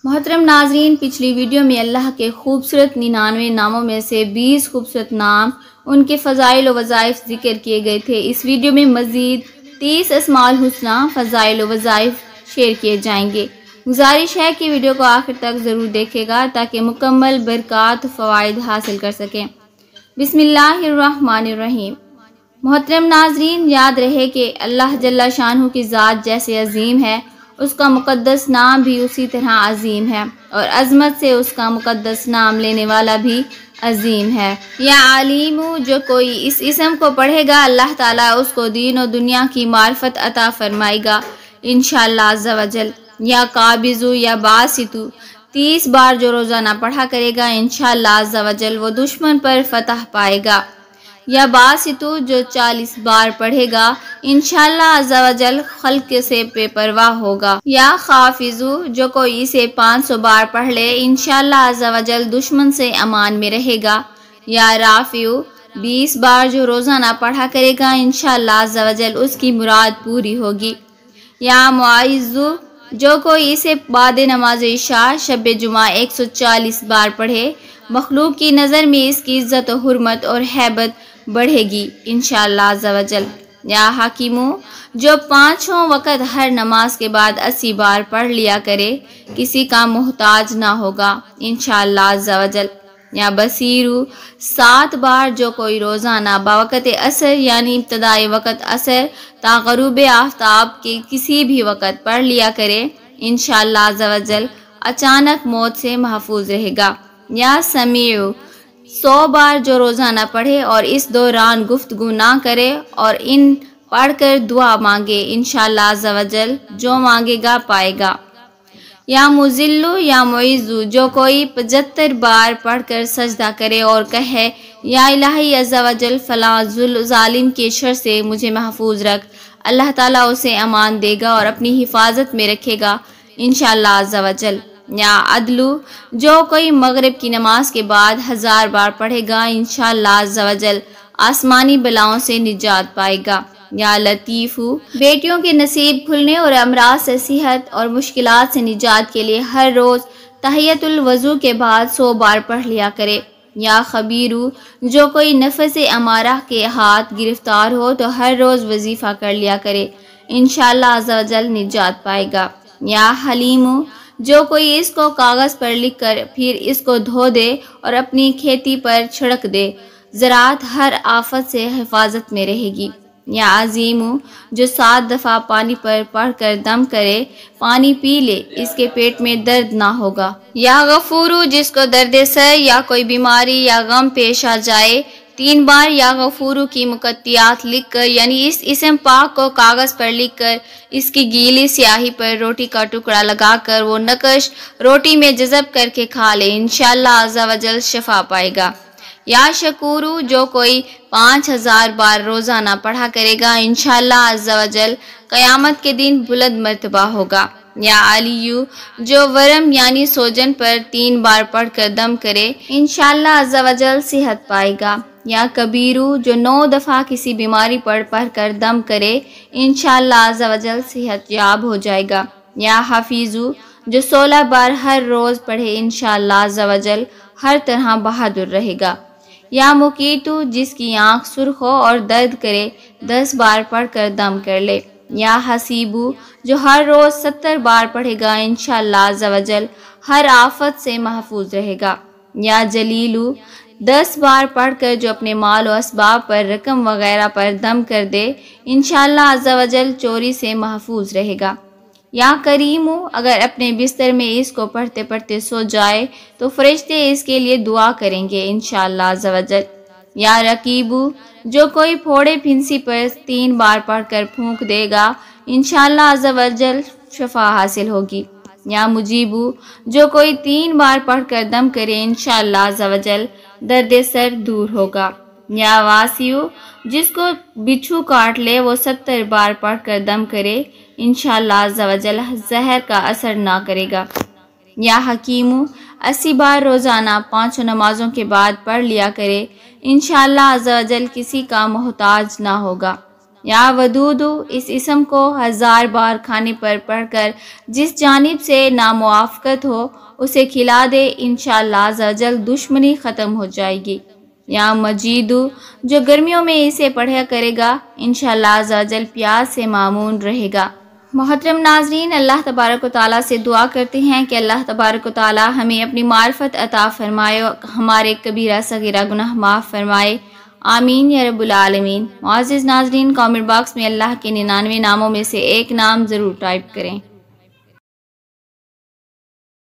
محترم ناظرین، پچھلی ویڈیو میں اللہ کے خوبصورت 99 ناموں میں سے 20 خوبصورت نام، ان کے فضائل و وظائف ذکر کیے گئے تھے۔ اس ویڈیو میں مزید 30 اسماء الحسنی فضائل و وظائف شیئر کیے جائیں گے۔ گزارش ہے کہ ویڈیو کو آخر تک ضرور دیکھے گا تاکہ مکمل برکات و فوائد حاصل کر سکیں۔ بسم اللہ الرحمن الرحیم۔ محترم ناظرین، یاد رہے کہ اللہ جل شانہ کی ذات جیسے عظیم ہے، اس کا مقدس نام بھی اسی طرح عظیم ہے، اور عظمت سے اس کا مقدس نام لینے والا بھی عظیم ہے۔ یا علیم، جو کوئی اس اسم کو پڑھے گا اللہ تعالیٰ اس کو دین و دنیا کی معرفت عطا فرمائے گا انشاءاللہ عز و جل۔ یا قابض یا باسط، 30 بار جو روزانہ پڑھا کرے گا انشاءاللہ عز و جل وہ دشمن پر فتح پائے گا۔ یا باسط، جو 40 بار پڑھے گا انشاءاللہ عز و جل خلق سے بے پرواہ ہوگا۔ یا خافض، جو کوئی اسے 500 بار پڑھ لے انشاءاللہ عز و جل دشمن سے امان میں رہے گا۔ یا رافع، 20 بار جو روزانہ پڑھا کرے گا انشاءاللہ عز و جل اس کی مراد پوری ہوگی۔ یا معز، جو کوئی اسے بعد نماز عشاء شب جمعہ 140 بار پڑھے، مخلوق کی نظر میں اس کی عزت و حرمت اور ہیبت بڑھے گی انشاءاللہ عز و جل۔ یا حکیم، جو 5 وقت ہر نماز کے بعد 80 بار پڑھ لیا کرے، کسی کا محتاج نہ ہوگا انشاءاللہ عز و جل۔ یا بصیر، 7 بار جو کوئی روزانہ بوقت عصر یعنی ابتدائی وقت عصر تا غروب آفتاب کے کسی بھی وقت پڑھ لیا کرے انشاءاللہ عز و جل اچانک موت سے محفوظ رہے گا۔ یا سمیع، 100 بار جو روزانہ پڑھے اور اس دوران گفتگو نہ کرے اور ان پڑھ کر دعا مانگے انشاءاللہ عز و جل جو مانگے گا پائے گا۔ یا مذل یا معز، جو کوئی 75 بار پڑھ کر سجدہ کرے اور کہے یا الہی عز و جل فلاں ظالم کے شر سے مجھے محفوظ رکھ، اللہ تعالیٰ اسے امان دے گا اور اپنی حفاظت میں رکھے گا انشاءاللہ عز و جل۔ یا عدل، جو کوئی مغرب کی نماز کے بعد 1000 بار پڑھے گا انشاءاللہ عز و جل آسمانی بلاؤں سے نجات پائے گا۔ یا لطیف، بیٹیوں کے نصیب کھلنے اور امراض سے صحت اور مشکلات سے نجات کے لیے ہر روز تحیۃ الوضو کے بعد 100 بار پڑھ لیا کرے۔ یا خبیر، جو کوئی نفس امارہ کے ہاتھ گرفتار ہو تو ہر روز وظیفہ کر لیا کرے انشاءاللہ عز و جل نجات پائے گا۔ یا حلیم، جو کوئی اس کو کاغذ پر لکھ کر پھر اس کو دھو دے اور اپنی کھیتی پر چھڑک دے، زراعت ہر آفت سے حفاظت میں رہے گی۔ یا عظیم، جو 7 دفعہ پانی پر پڑھ کر دم کرے، پانی پی لے، اس کے پیٹ میں درد نہ ہوگا۔ یا غفور، جس کو درد سر یا کوئی بیماری یا غم پیش آ جائے، 3 بار یا غفور کی مقطعات لکھ کر یعنی اس اسم پاک کو کاغذ پر لکھ کر اس کی گیلی سیاہی پر روٹی کا ٹکڑا لگا کر وہ نقش روٹی میں جذب کر کے کھا لے انشاءاللہ عز و جل شفا پائے گا۔ یا شکور، جو کوئی 5000 بار روزانہ پڑھا کرے گا انشاءاللہ عز و جل قیامت کے دن بلند مرتبہ ہوگا۔ یا علی، جو ورم یعنی سوجن پر 3 بار پڑھ کر دم کرے انشاءاللہ عز و جل صحت پائے گا۔ یا کبیر، جو 9 دفعہ کسی بیماری پر پڑھ کر دم کرے انشاءاللہ عز و جل صحت یاب ہو جائے گا۔ یا حفیظ، جو 16 بار ہر روز پڑھے انشاءاللہ عز و جل ہر طرح بہادر رہے گا۔ یا مقیت، جس کی آنکھ سرخ ہو اور درد کرے 10 بار پڑھ کر دم کر لے۔ یا حسیب، جو ہر روز 70 بار پڑھے گا انشاءاللہ عز و جل ہر آفت سے محفوظ رہے گا۔ یا جلیل، 10 بار پڑھ کر جو اپنے مال و اسباب پر رقم وغیرہ پر دم کر دے انشاءاللہ عز و جل چوری سے محفوظ رہے گا۔ یا کریم، اگر اپنے بستر میں اس کو پڑھتے پڑھتے سو جائے تو فرشتے اس کے لیے دعا کریں گے انشاءاللہ عز و جل۔ یا رقیب، جو کوئی پھوڑے پھنسی پر 3 بار پڑھ کر پھونک دے گا انشاءاللہ عز و جل شفا حاصل ہوگی۔ یا مجیب، جو کوئی 3 بار پڑھ کر دم کرے انشاءاللہ عز و جل درد سر دور ہوگا۔ یا واسع، جس کو بچھو کاٹ لے وہ 70 بار پڑھ کر دم کرے انشاءاللہ عز و جل زہر کا اثر نہ کرے گا۔ یا حکیم، 80 بار روزانہ 5 نمازوں کے بعد پڑھ لیا کرے انشاءاللہ عز و جل کسی کا محتاج نہ ہوگا۔ یا ودودو اس اسم کو 1000 بار کھانے پر پڑھ کر جس جانب سے ناموافقت ہو اسے کھلا دے، انشاءاللہ عز و جل دشمنی ختم ہو جائے گی۔ یا مجیدو جو گرمیوں میں اسے پڑھا کرے گا انشاءاللہ عز و جل پیاس سے معمون رہے گا۔ محترم ناظرین، اللہ تبارک و تعالیٰ سے دعا کرتے ہیں کہ اللہ تبارک و تعالیٰ ہمیں اپنی معرفت عطا فرمائے، ہمارے کبیرہ صغیرہ گناہ معاف فرمائے، آمین یا رب العالمین۔ معزز ناظرین، کامنٹ باکس میں اللہ کے 99 ناموں میں سے ایک نام ضرور ٹائپ کریں۔